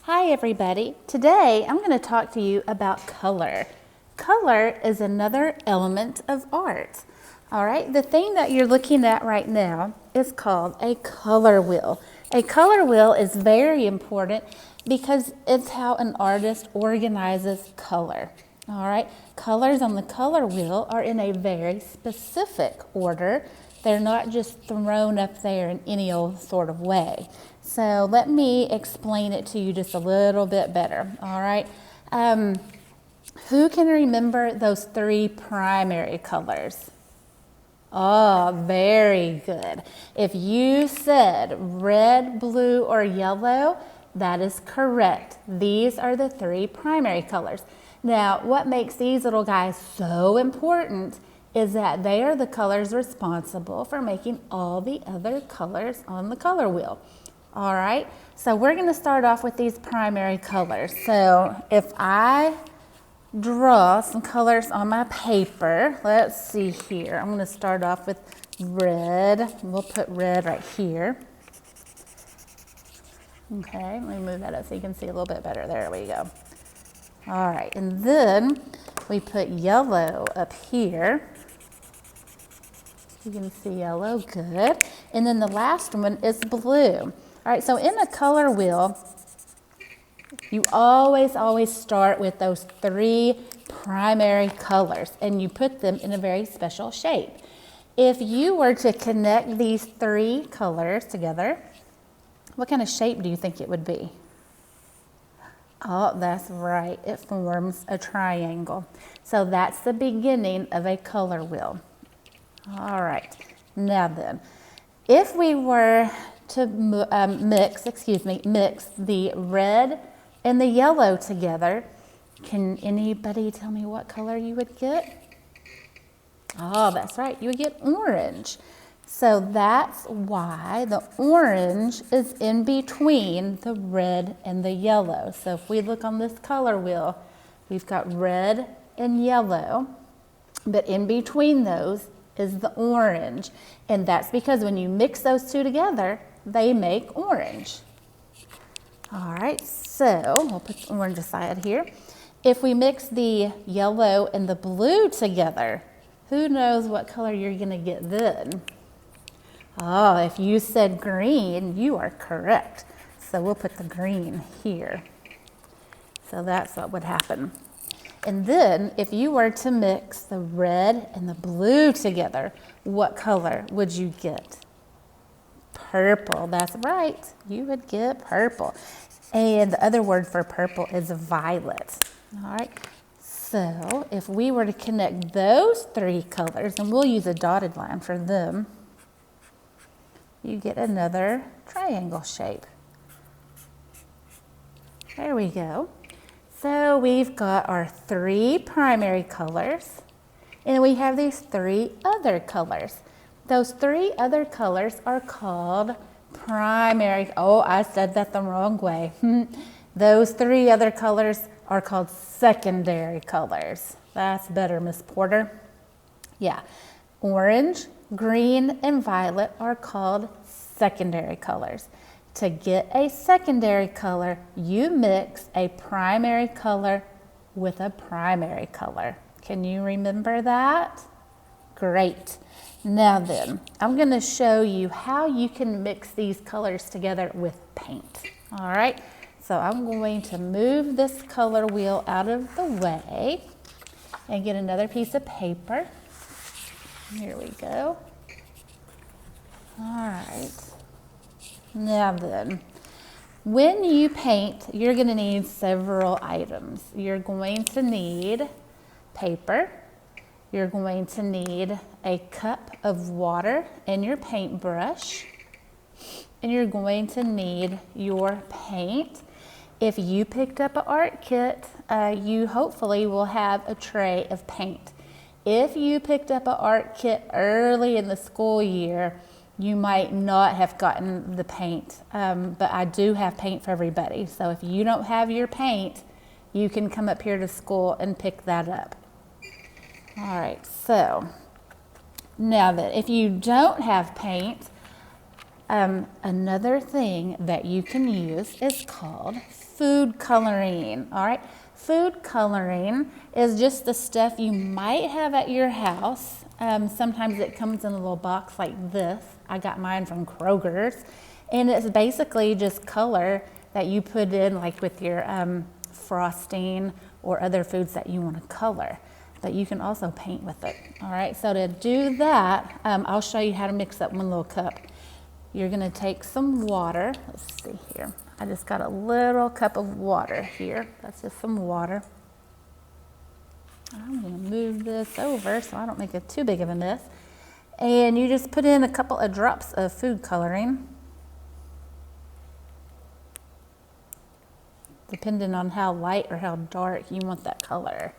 Hi everybody. Today I'm going to talk to you about color. Color is another element of art. All right, the thing that you're looking at right now is called a color wheel. A color wheel is very important because it's how an artist organizes color. All right, colors on the color wheel are in a very specific order. They're not just thrown up there in any old sort of way. So let me explain it to you just a little bit better, all right? Who can remember those three primary colors? Oh, very good. If you said red, blue, or yellow, that is correct. These are the three primary colors. Now, what makes these little guys so important is that they are the colors responsible for making all the other colors on the color wheel. All right, so we're going to start off with these primary colors. So if I draw some colors on my paper, let's see here. I'm going to start off with red. We'll put red right here. Okay, let me move that up so you can see a little bit better. There we go. All right, and then we put yellow up here. You can see yellow, good. And then the last one is blue. All right, so in a color wheel, you always start with those three primary colors and you put them in a very special shape. If you were to connect these three colors together, what kind of shape do you think it would be? Oh, that's right, it forms a triangle. So that's the beginning of a color wheel. All right, now then, if we were to mix the red and the yellow together, can anybody tell me what color you would get? Oh, that's right, you would get orange. So that's why the orange is in between the red and the yellow. So if we look on this color wheel, we've got red and yellow, but in between those is the orange. And that's because when you mix those two together, they make orange. All right, so we'll put the orange aside here. If we mix the yellow and the blue together, who knows what color you're gonna get then? Oh, if you said green, you are correct. So we'll put the green here. So that's what would happen. And then if you were to mix the red and the blue together, what color would you get? Purple, that's right, you would get purple. And the other word for purple is violet. All right, so if we were to connect those three colors, and we'll use a dotted line for them, you get another triangle shape. There we go. So we've got our three primary colors, and we have these three other colors. Those three other colors are called primary. Oh, I said that the wrong way. Those three other colors are called secondary colors. That's better, Miss Porter. Yeah, orange, green, and violet are called secondary colors. To get a secondary color, you mix a primary color with a primary color. Can you remember that? Great. Now then, I'm going to show you how you can mix these colors together with paint. All right, so I'm going to move this color wheel out of the way and get another piece of paper. Here we go. All right. Now then, when you paint, you're going to need several items. You're going to need paper. You're going to need a cup of water and your paintbrush. And you're going to need your paint. If you picked up an art kit, you hopefully will have a tray of paint. If you picked up an art kit early in the school year, you might not have gotten the paint, but I do have paint for everybody. So if you don't have your paint, you can come up here to school and pick that up. All right, so now that if you don't have paint, Another thing that you can use is called food coloring, all right? Food coloring is just the stuff you might have at your house. Sometimes it comes in a little box like this. I got mine from Kroger's. And it's basically just color that you put in like with your frosting or other foods that you want to color. But you can also paint with it, all right? So to do that, I'll show you how to mix up one little cup. You're gonna take some water. Let's see here. I just got a little cup of water here. That's just some water. I'm gonna move this over so I don't make it too big of a mess. And you just put in a couple of drops of food coloring, depending on how light or how dark you want that color.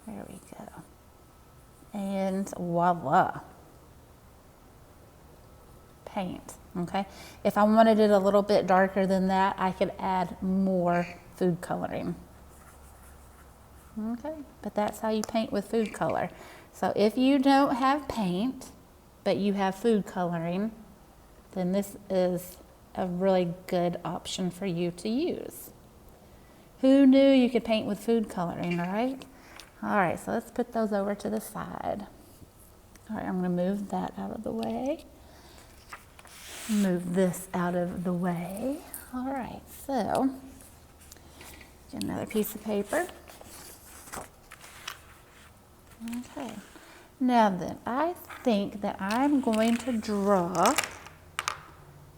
There we go. And voila. Paint, okay? If I wanted it a little bit darker than that, I could add more food coloring. Okay, but that's how you paint with food color. So if you don't have paint, but you have food coloring, then this is a really good option for you to use. Who knew you could paint with food coloring, right? All right, so let's put those over to the side. All right, I'm gonna move that out of the way. Move this out of the way. All right, so get another piece of paper. Okay, now then, I think that I'm going to draw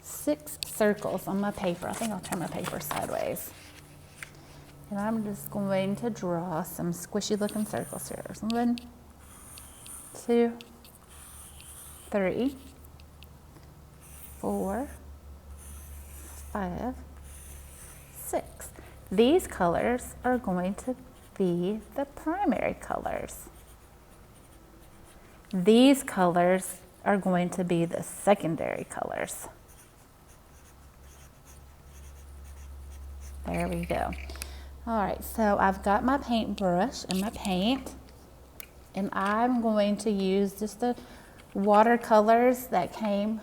6 circles on my paper. I think I'll turn my paper sideways. And I'm just going to draw some squishy looking circles here. 1, 2, 3, 4, 5, 6. These colors are going to be the primary colors. These colors are going to be the secondary colors. There we go. All right, so I've got my paintbrush and my paint, and I'm going to use just the watercolors that came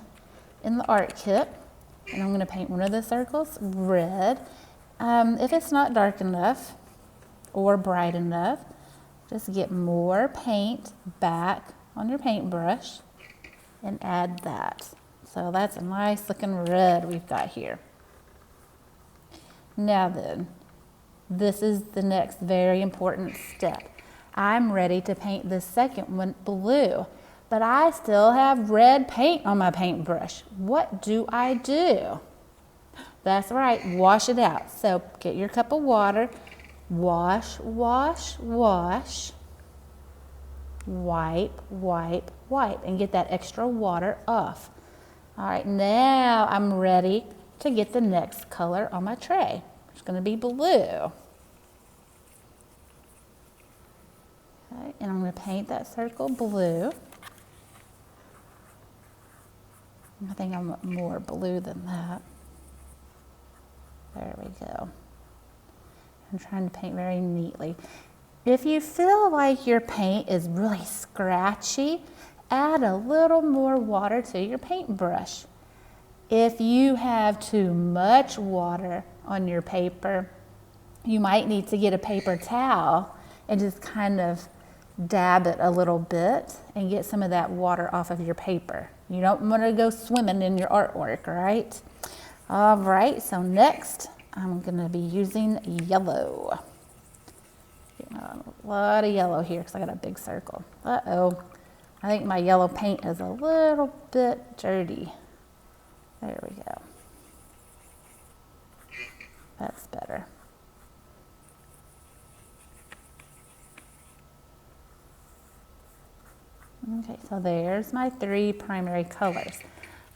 in the art kit, and I'm going to paint one of the circles red. If it's not dark enough or bright enough, just get more paint back on your paintbrush and add that. So that's a nice looking red we've got here. Now then, this is the next very important step. I'm ready to paint the second one blue, but I still have red paint on my paintbrush. What do I do? That's right, wash it out. So get your cup of water, wash, wash, wash, wipe, wipe, wipe, and get that extra water off. All right, now I'm ready to get the next color on my tray. It's going to be blue. Okay, and I'm going to paint that circle blue. I think I want more blue than that. There we go. I'm trying to paint very neatly. If you feel like your paint is really scratchy, add a little more water to your paintbrush. If you have too much water on your paper, you might need to get a paper towel and just kind of dab it a little bit and get some of that water off of your paper. You don't want to go swimming in your artwork, right? All right, so next I'm going to be using yellow. A lot of yellow here because I got a big circle. Uh-oh, I think my yellow paint is a little bit dirty. There we go. That's better. Okay, so there's my 3 primary colors.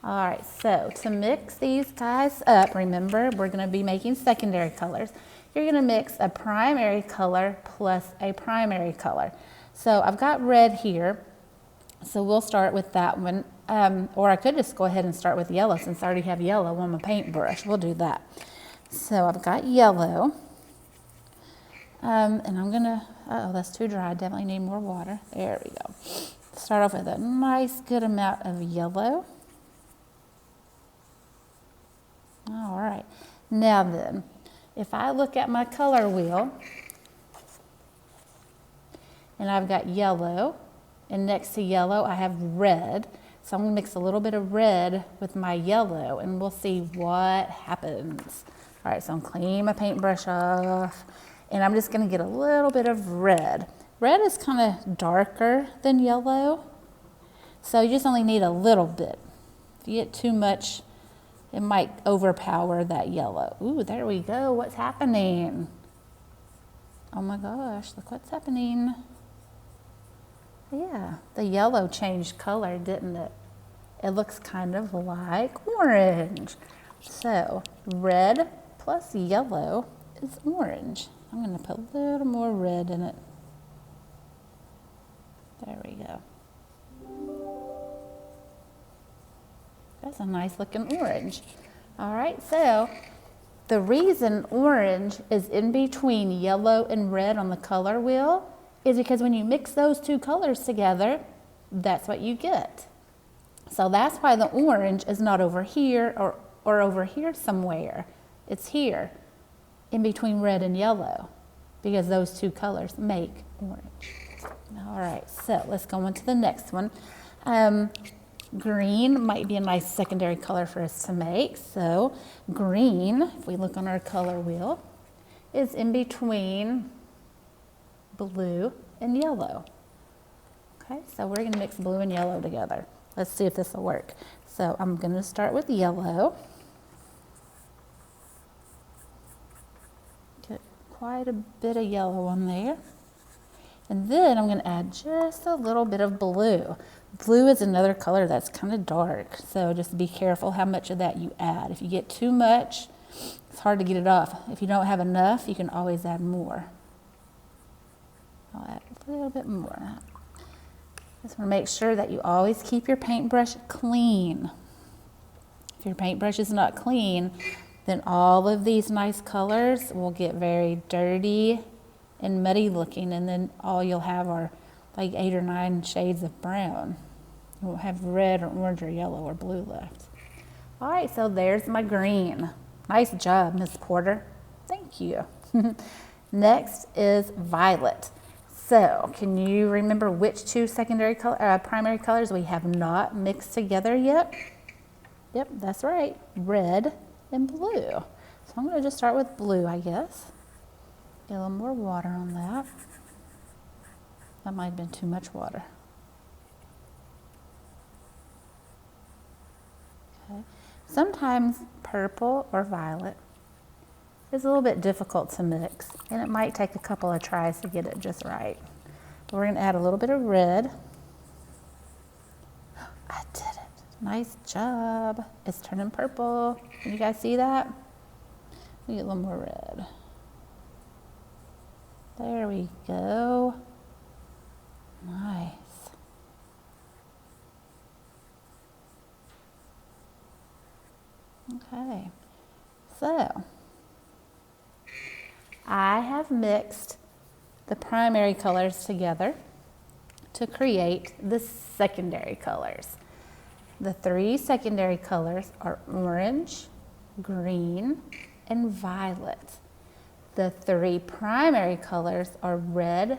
All right, so to mix these guys up, remember, we're going to be making secondary colors. You're going to mix a primary color plus a primary color. So I've got red here, so we'll start with that one. Or I could just go ahead and start with yellow since I already have yellow on my paintbrush. We'll do that. So I've got yellow. And I'm going to, uh-oh, that's too dry. I definitely need more water. There we go. Start off with a nice good amount of yellow. All right, now then, if I look at my color wheel, and I've got yellow, and next to yellow I have red. So I'm gonna mix a little bit of red with my yellow and we'll see what happens. All right, so I'm cleaning my paintbrush off and I'm just gonna get a little bit of red. Red is kind of darker than yellow, so you just only need a little bit. If you get too much, it might overpower that yellow. Ooh, there we go, what's happening? Oh my gosh, look what's happening. Yeah, the yellow changed color, didn't it? It looks kind of like orange. So red plus yellow is orange. I'm gonna put a little more red in it. There we go. That's a nice looking orange. All right, so the reason orange is in between yellow and red on the color wheel is because when you mix those two colors together, that's what you get. So that's why the orange is not over here or over here somewhere. It's here in between red and yellow because those two colors make orange. All right, so let's go on to the next one. Green might be a nice secondary color for us to make. So green, if we look on our color wheel, is in between blue and yellow. Okay, so we're gonna mix blue and yellow together. Let's see if this will work. So I'm gonna start with yellow. Get quite a bit of yellow on there. And then I'm gonna add just a little bit of blue. Blue is another color that's kind of dark, so just be careful how much of that you add. If you get too much, it's hard to get it off. If you don't have enough, you can always add more. I'll add a little bit more. Just want to make sure that you always keep your paintbrush clean. If your paintbrush is not clean, then all of these nice colors will get very dirty and muddy looking, and then all you'll have are like 8 or 9 shades of brown. You won't have red or orange or yellow or blue left. All right, so there's my green. Nice job, Miss Porter. Thank you. Next is violet. So can you remember which two primary colors we have not mixed together yet? Yep, that's right, red and blue. So I'm gonna just start with blue, I guess. Get a little more water on that. That might have been too much water. Okay. Sometimes purple or violet is a little bit difficult to mix, and it might take a couple of tries to get it just right. But we're gonna add a little bit of red. I did it, nice job. It's turning purple. Can you guys see that? We get a little more red. There we go. Nice. Okay, so I have mixed the primary colors together to create the secondary colors. The 3 secondary colors are orange, green, and violet. The 3 primary colors are red,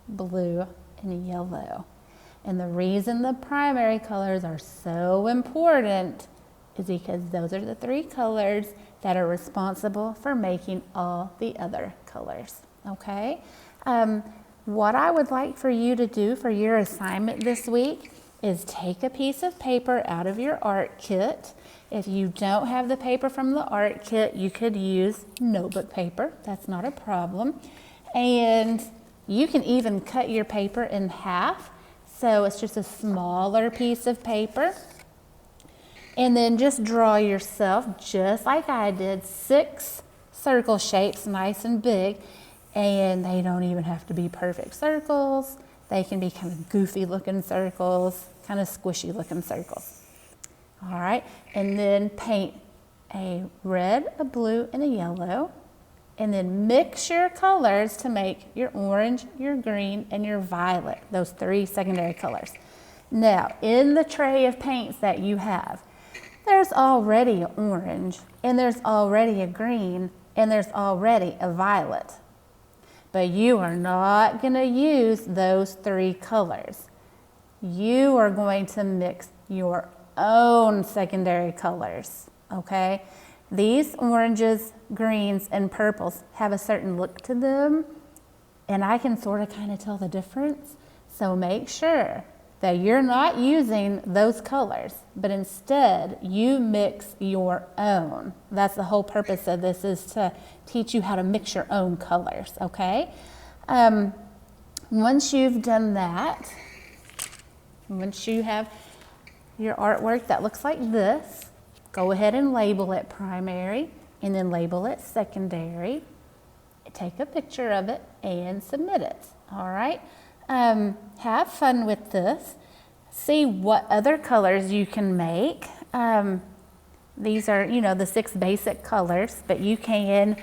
blue, and yellow. And the reason the primary colors are so important is because those are the 3 colors that are responsible for making all the other colors, okay? What I would like for you to do for your assignment this week is take a piece of paper out of your art kit. If you don't have the paper from the art kit, you could use notebook paper. That's not a problem. And you can even cut your paper in half, so it's just a smaller piece of paper. And then just draw yourself, just like I did, 6 circle shapes, nice and big. And they don't even have to be perfect circles. They can be kind of goofy looking circles, kind of squishy looking circles. All right, and then paint a red, a blue, and a yellow. And then mix your colors to make your orange, your green, and your violet, those 3 secondary colors. Now, in the tray of paints that you have, there's already an orange, and there's already a green, and there's already a violet. But you are not going to use those 3 colors. You are going to mix your own secondary colors, okay? These oranges, greens, and purples have a certain look to them, and I can sort of kind of tell the difference. So make sure that you're not using those colors, but instead you mix your own. That's the whole purpose of this, is to teach you how to mix your own colors, okay? Once you've done that, once you have your artwork that looks like this, go ahead and label it primary, and then label it secondary. Take a picture of it and submit it, all right? Have fun with this. See what other colors you can make. These are, you know, the 6 basic colors, but you can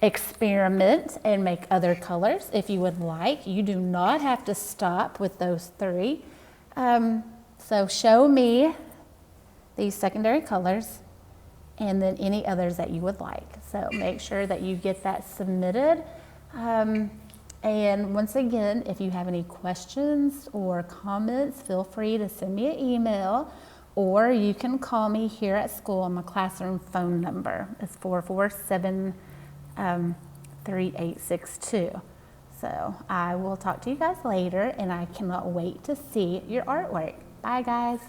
experiment and make other colors if you would like. You do not have to stop with those 3. So show me these secondary colors and then any others that you would like. So make sure that you get that submitted. And once again, if you have any questions or comments, feel free to send me an email, or you can call me here at school on my classroom phone number. It's 447-3862. So I will talk to you guys later, and I cannot wait to see your artwork. Bye, guys.